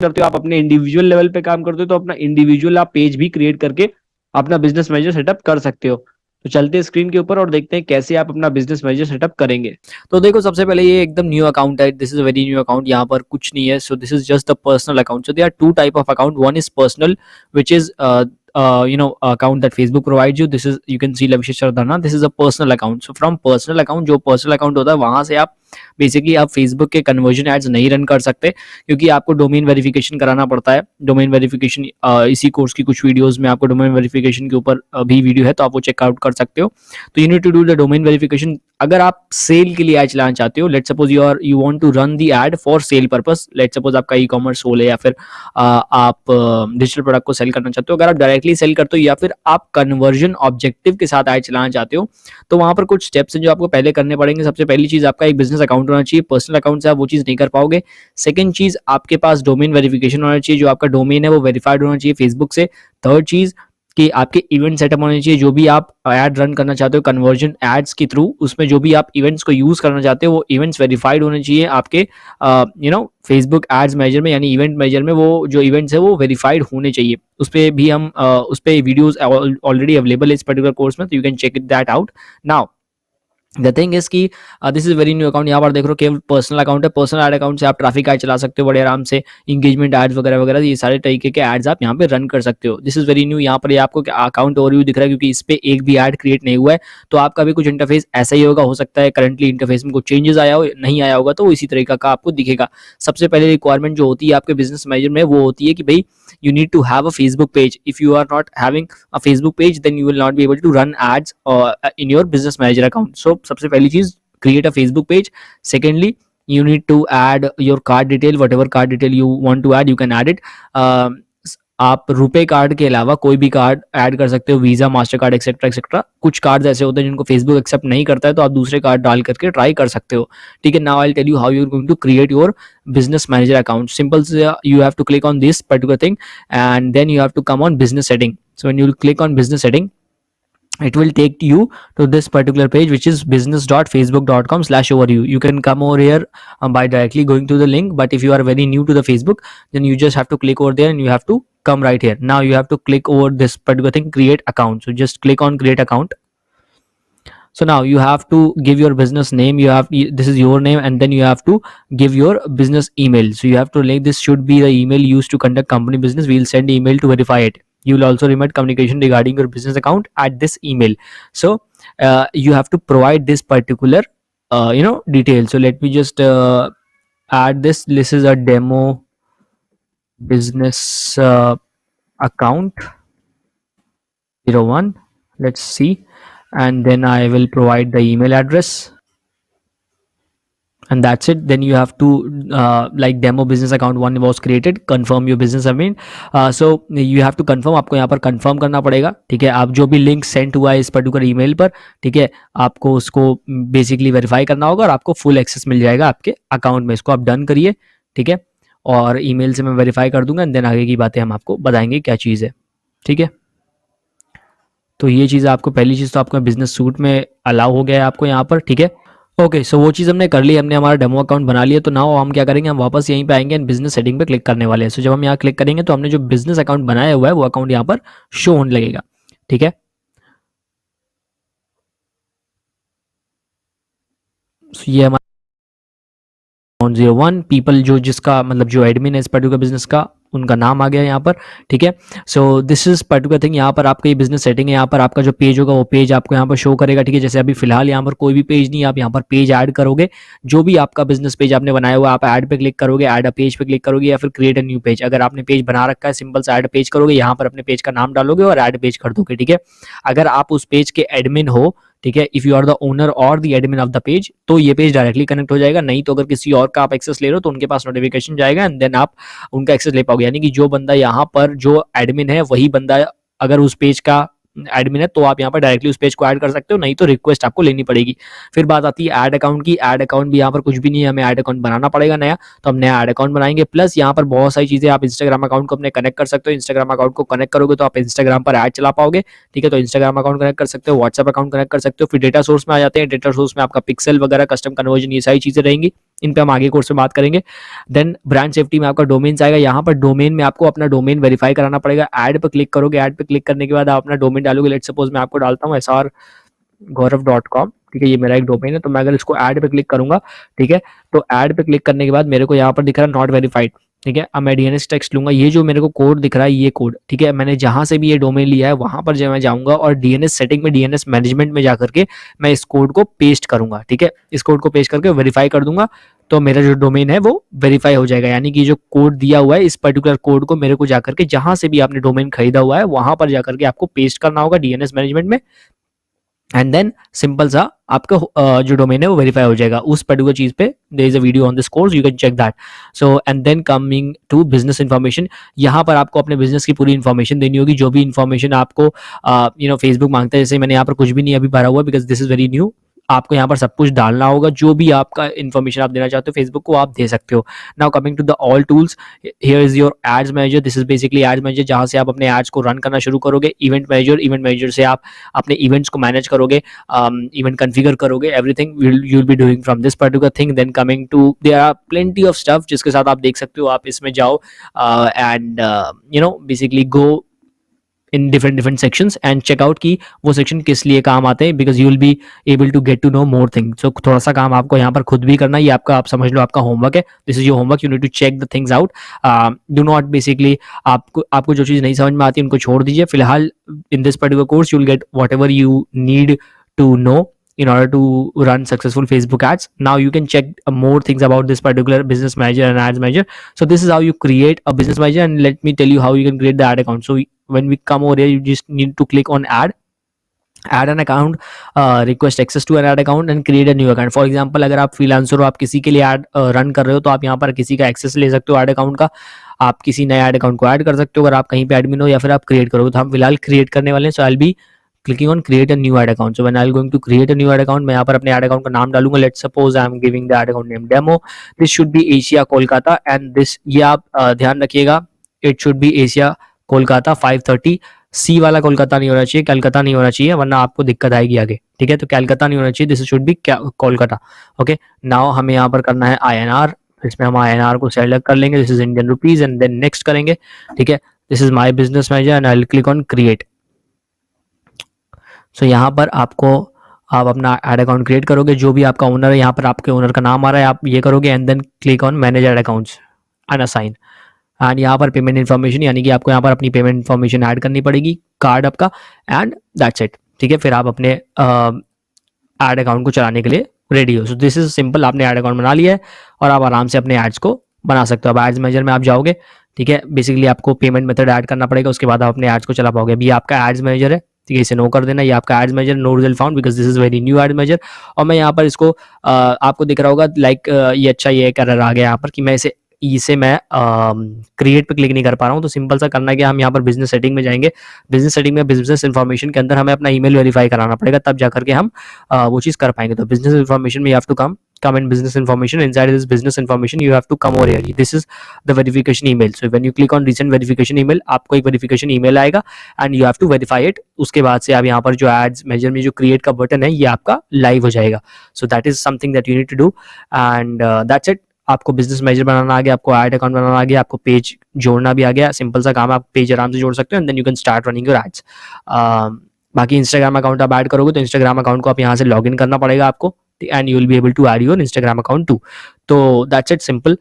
करते हो, आप अपने इंडिविजुअल लेवल पे काम करते हो, तो अपना इंडिविजुअल आप पेज भी क्रिएट करके अपना बिजनेस मैनेजर सेटअप कर सकते हो। तो चलते हैं स्क्रीन के ऊपर और देखते हैं कैसे आप अपना बिजनेस मैनेजर सेटअप करेंगे। तो देखो, सबसे पहले ये एकदम न्यू अकाउंट है, this is a very new account, यहाँ पर कुछ नहीं है। So this is just the personal account. So they are two type of account, one is personal which is account that Facebook provides you. This is, you can see Lavishesh Sardana, this is a personal account. So from personal account, जो personal account होता है वहां से आप basically आप Facebook के conversion ads नहीं run कर सकते, क्योंकि आपको डोमेन वेरिफिकेशन कराना पड़ता है। डोमेन वेरिफिकेशन इसी कोर्स की कुछ वीडियोस में आपको डोमेन वेरिफिकेशन के ऊपर भी वीडियो है, तो आप वो चेकआउट कर सकते हो। तो you need to do the domain verification. अगर आप सेल के लिए एड चलाना चाहते हो, let suppose you want to run the ad for sale purpose, let suppose आपका ई कॉमर्स सोल है, या फिर आप डिजिटल प्रोडक्ट को सेल करना चाहते हो, अगर आप डायरेक्टली सेल करते हो या फिर आप कन्वर्जन ऑब्जेक्टिव के साथ एड चलाना चाहते हो, तो वहां पर कुछ स्टेप्स हैं जो आपको पहले करने पड़ेंगे। सबसे पहली चीज, आपका एक बिजनेस अकाउंट होना चाहिए। पर्सनल अकाउंट से आप वो चीज नहीं कर पाओगे। सेकंड चीज, आपके पास डोमेन वेरिफिकेशन होना चाहिए, जो आपका डोमेन है वो वेरीफाइड होना चाहिए फेसबुक से। थर्ड चीज कि आपके इवेंट सेटअप होने चाहिए, जो भी आप एड रन करना चाहते हो कन्वर्जन एड्स के थ्रू, उसमें जो भी आप इवेंट्स को यूज करना चाहते हो वो इवेंट्स वेरीफाइड होने चाहिए आपके फेसबुक एड्स मैनेजर में, यानी इवेंट मैनेजर में वो जो इवेंट्स है वो वेरीफाइड होने चाहिए। उस पर भी हम उस पर वीडियोज ऑलरेडी अवेलेबल है इस पर्टिकुलर कोर्स में, तो you can check it that out now. The thing is कि this is very new account. यहाँ पर देख रहे हो केवल पर्सनल अकाउंट है। पर्सनल एड अकाउंट से आप ट्रैफिक एड चला सकते हो बड़े आराम से, इंगेजमेंट एड्स वगैरह वगैरह, ये सारे तरीके के एड्स आप यहाँ पे रन कर सकते हो। This is very new. यहाँ पर ये आपको अकाउंट ओवरव्यू दिख रहा है, क्योंकि इस पे एक भी एड क्रिएट नहीं हुआ है, तो आपका भी कुछ इंटरफेस ऐसा ही होगा। हो सकता है करंटली इंटरफेस में कुछ चेंजेस आया हो, नहीं आया होगा, तो वो इसी तरीका का आपको दिखेगा। सबसे पहले रिक्वायरमेंट जो होती है आपके बिजनेस मैनेजर में, वो होती है कि भाई you need to have a Facebook page. If you are not having a Facebook page, then you will not be able to run ads in your business manager account. So सबसे पहली चीज, create a Facebook page. Secondly, you need to add your card detail, whatever card detail you want to add, you can add it. आप रुपए card के अलावा कोई भी card add कर सकते हो, visa, master card, etcetera etcetera. कुछ कार्ड ऐसे होते हैं जिनको फेसबुक एक्सेप्ट नहीं करता है, तो आप दूसरे कार्ड डाल करके ट्राई कर सकते हो। ठीक है, now I will tell you how you are going to create your business manager account. Simple, you have to click on this particular thing, and then you have to come on business setting. So when you click on business setting, it will take you to this particular page, which is business.facebook.com/overview. You can come over here by directly going to the link, but if you are very new to the Facebook, then you just have to click over there and you have to come right here. Now you have to click over this particular thing, create account. So just click on create account. So now you have to give your business name. This is your name, and then you have to give your business email. So you have to link, this should be the email used to conduct company business. We'll send email to verify it. You will also remit communication regarding your business account at this email. So you have to provide this particular detail. So let me just add this. This is a demo business account 01. Let's see. And then I will provide the email address, and that's it. Then you have to like demo business account 1 was created, confirm your business admin. So you have to confirm, आपको यहाँ पर confirm करना पड़ेगा। ठीक है, आप जो भी लिंक सेंड हुआ है इस पर्टिकुलर ईमेल पर, ठीक है, आपको उसको बेसिकली वेरीफाई करना होगा और आपको फुल एक्सेस मिल जाएगा आपके अकाउंट में। इसको आप डन करिए, ठीक है, और ईमेल से मैं वेरीफाई कर दूंगा, एंड देन आगे की बातें हम आपको बताएंगे क्या चीज़ है। ठीक है, तो ये चीज़ आपको, पहली चीज़ तो आपका बिजनेस सूट में अलाउ हो गया है आपको यहाँ पर। ठीक है, ओके, सो वो चीज़ हमने कर ली, हमने हमारा डेमो अकाउंट बना लिया। तो नाउ हम क्या करेंगे, हम वापस यहीं पे आएंगे एंड बिजनेस सेटिंग पे क्लिक करने वाले हैं। सो जब हम यहाँ क्लिक करेंगे तो हमने जो बिजनेस अकाउंट बनाया हुआ है वो अकाउंट यहाँ पर शो होने लगेगा। ठीक है, so ये हमारा 01 पीपल, जो जिसका मतलब जो एडमिन है इस पर्टिकुलर बिजनेस का, उनका नाम आ गया यहाँ पर। ठीक है, so this is particular thing. यहाँ पर आपका ये बिजनेस सेटिंग है, यहाँ पर आपका जो पेज होगा वो पेज आपको यहाँ पर शो करेगा। ठीक है, जैसे अभी फिलहाल यहाँ पर कोई भी पेज नहीं, आप यहाँ पर पेज ऐड करोगे, जो भी आपका बिजनेस पेज आपने बनाया हुआ, आप ऐड पे क्लिक करोगे, ऐड अ पेज पे क्लिक करोगे, या फिर क्रिएट अ न्यू पेज। अगर आपने पेज बना रखा है, सिंपल सा ऐड पेज करोगे, यहाँ पर अपने पेज का नाम डालोगे और ऐड पेज कर दोगे। ठीक है, अगर आप उस पेज के एडमिन हो, ठीक है, if you are the owner और the admin of the page, तो ये पेज डायरेक्टली कनेक्ट हो जाएगा। नहीं तो अगर किसी और का आप एक्सेस ले रहे हो तो उनके पास नोटिफिकेशन जाएगा, एंड देन आप उनका एक्सेस ले पाओगे। यानी कि जो बंदा यहाँ पर जो एडमिन है वही बंदा अगर उस पेज का एडमिन है तो आप यहाँ पर डायरेक्टली उस पेज को ऐड कर सकते हो, नहीं तो रिक्वेस्ट आपको लेनी पड़ेगी। फिर बात आती है ऐड अकाउंट की। ऐड अकाउंट भी यहाँ पर कुछ भी नहीं है, हमें ऐड अकाउंट बनाना पड़ेगा नया, तो हम नया ऐड अकाउंट बनाएंगे। प्लस यहाँ पर बहुत सारी चीजें, आप इंस्टाग्राम अकाउंट को अपने कनेक्ट कर सकते हो। इंस्टाग्राम अकाउंट को कनेक्ट करोगे तो आप इंस्टाग्राम पर ऐड चला पाओगे। ठीक है, तो इंस्टाग्राम अकाउंट कनेक्ट कर सकते हो, व्हाट्सएप अकाउंट कनेक्ट कर सकते हो। फिर डेटा सोर्स में आ जाते हैं, डेटा सोर्स में आपका पिक्सल वगैरह, कस्टम कन्वर्जन, ये सारी चीजें रहेंगी। इन पे हम आगे कोर्स में बात करेंगे। देन ब्रांड सेफ्टी में आपका डोमेन आएगा, यहाँ पर डोमेन में आपको अपना डोमेन वेरीफाई कराना पड़ेगा। ऐड पर क्लिक करोगे, ऐड पे क्लिक करने के बाद आप अपना डोमेन डालोगे। लेट्स सपोज मैं आपको डालता हूँ srgaurav.com, ठीक है, ये मेरा एक डोमेन है। तो मैं अगर इसको ऐड पे क्लिक करूंगा, ठीक है, तो ऐड पे क्लिक करने के बाद मेरे को यहाँ पर दिख रहा है नॉट वेरीफाइड, ठीक है। अब मैं डीएनएस टेक्स्ट लूंगा, ये जो मेरे को कोड दिख रहा है ये कोड, ठीक है, मैंने जहां से भी ये डोमेन लिया है वहां पर जब मैं जाऊंगा और डीएनएस सेटिंग में, डीएनएस मैनेजमेंट में जाकर के मैं इस कोड को पेस्ट करूंगा, ठीक है। इस कोड को पेस्ट करके वेरीफाई कर दूंगा, तो मेरा जो डोमेन है वो वेरीफाई हो जाएगा। यानी कि जो कोड दिया हुआ है, इस पर्टिकुलर कोड को मेरे को जाकर के जहां से भी आपने डोमेन खरीदा हुआ है वहां पर जाकर के आपको पेस्ट करना होगा डीएनएस मैनेजमेंट में, एंड देन सिंपल सा आपका जो डोमेन है वो वेरीफाई हो जाएगा उस पर्टिकुलर चीज पे। There is a video on this course, you can check that. So and then coming to business information, यहाँ पर आपको अपने बिजनेस की पूरी इन्फॉर्मेशन देनी होगी। जो भी इन्फॉर्मेशन आपको फेसबुक मांगता है, जैसे मैंने यहाँ पर कुछ भी नहीं अभी भरा हुआ because this is very new, आपको यहाँ पर सब कुछ डालना होगा। जो भी आपका इन्फॉर्मेशन आप देना चाहते हो फेसबुक को, आप दे सकते हो। Now coming to the all tools, here is your ads manager. This is basically ads manager, जहाँ से आप अपने एड्स को रन करना शुरू करोगे। इवेंट मैनेजर, इवेंट मैनेजर से आप अपने इवेंट्स को मैनेज करोगे, इवेंट कॉन्फ़िगर करोगे, everything you will be doing from this particular thing. Then coming to, there are plenty of stuff जिसके साथ आप देख सकते हो। आप इसमें जाओ and basically go in different sections and check out कि वो सेक्शन किस लिए काम आते हैं, because you will be able to get to know more things। so थोड़ा सा काम आपको यहाँ पर खुद भी करना है, ये आपका, आप समझ लो आपका होमवर्क है। this is your homework, you need to check the things out। do not basically, आपको जो चीज़ नहीं समझ में आती उनको छोड़ दीजिए फिलहाल। in this particular course you will get whatever you need to know in order to run successful Facebook ads। Now you can check more things about this particular business manager and ads manager। So this is how you create a business manager, and let me tell you how you can create the ad account। So when we come over here, you just need to click on add an account, request access to an ad account and create a new account। for example, अगर आप freelancer हो, आप किसी के लिए ad run कर रहे हो, तो आप यहाँ पर किसी का एक्सेस ले सकते हो ad account का। आप किसी नए ad account को ऐड कर सकते हो अगर आप कहीं पे एडमिन हो, या फिर आप क्रिएट करोगे। तो हम फिलहाल क्रिएट करने वाले हैं। So I will be clicking on create a new ad account। so when I'm going to create a new ad account, मैं यहाँ पर अपने ad account का नाम डालूंगा। let's suppose I'm giving the ad account name demo। this should be Asia Kolkata and this, ये आप ध्यान रखिएगा, it should be Asia Kolkata 530। सी वाला कोलकाता नहीं होना चाहिए, कलकत्ता नहीं होना चाहिए, वरना आपको दिक्कत आएगी आगे, ठीक है। तो कलकत्ता नहीं होना चाहिए, this should be Kolkata. Okay, now हमें यहाँ पर करना है INR, इसमें हम INR को सेलेक्ट कर लेंगे, this is Indian rupees, and then next करेंगे, ठीक है। This is my business manager and I will click on create. So यहाँ पर आपको, आप अपना एड अकाउंट क्रिएट करोगे, जो भी आपका ओनर है, यहाँ पर आपके ओनर का नाम आ रहा है, आप ये करोगे and then click on manage ad accounts and assign. And यहाँ पर पेमेंट इन्फॉर्मेशन, यानी कि आपको यहाँ पर अपनी पेमेंट इन्फॉर्मेशन ऐड करनी पड़ेगी, कार्ड आपका, एंड दैट्स इट, ठीक है। फिर आप अपने एड अकाउंट को चलाने के लिए रेडी हो। सो दिस इज सिंपल, आपने एड अकाउंट बना लिया है और आप आराम से अपने एड्स को बना सकते हो। अब एड्स मैनेजर में आप जाओगे, ठीक है, बेसिकली आपको पेमेंट मेथड ऐड करना पड़ेगा, उसके बाद आप अपने एड्स को चला पाओगे। अभी आपका एड्स मैनेजर है, ठीक है, इसे नो कर देना, ये आपका ads manager, no result found because this is very new ads manager. और मैं यहाँ पर इसको आपको दिख रहा होगा लाइक ये अच्छा, ये एरर आ गया यहाँ पर कि मैं इसे मैं क्रिएट पे क्लिक नहीं कर पा रहा हूँ। तो सिंपल सा करना है कि हम यहाँ पर बिजनेस सेटिंग में जाएंगे। बिजनेस सेटिंग में बिजनेस इन्फॉर्मेशन के अंदर हमें अपना ईमेल वेरीफाई कराना पड़ेगा, तब जाकर के हम वो चीज़ कर पाएंगे। तो बिजनेस इन्फॉर्मेशन में you have to come in business information, inside this business information you have to come over here, this is the verification email। so when you click on recent verification email, आपको एक verification email आएगा and you have to verify it. उसके बाद से आप यहाँ पर जो एड्स मैनेजर में जो क्रिएट का बटन है, ये आपका लाइव हो जाएगा। So that is something that you need to do and that's it. आपको बिजनेस मैनेजर बनाना आ गया, आपको एड अकाउंट बनाना आ गया, आपको पेज जोड़ना भी आ गया। सिंपल सा काम है, आप पेज आराम से जोड़ सकते हो and then you can start running your ads. बाकी इंस्टाग्राम अकाउंट आप ऐड करोगे तो इंस्टाग्राम अकाउंट को आप यहाँ से लॉग इन करना पड़ेगा आपको, and you will be able to add your Instagram account too। तो that's it, simple।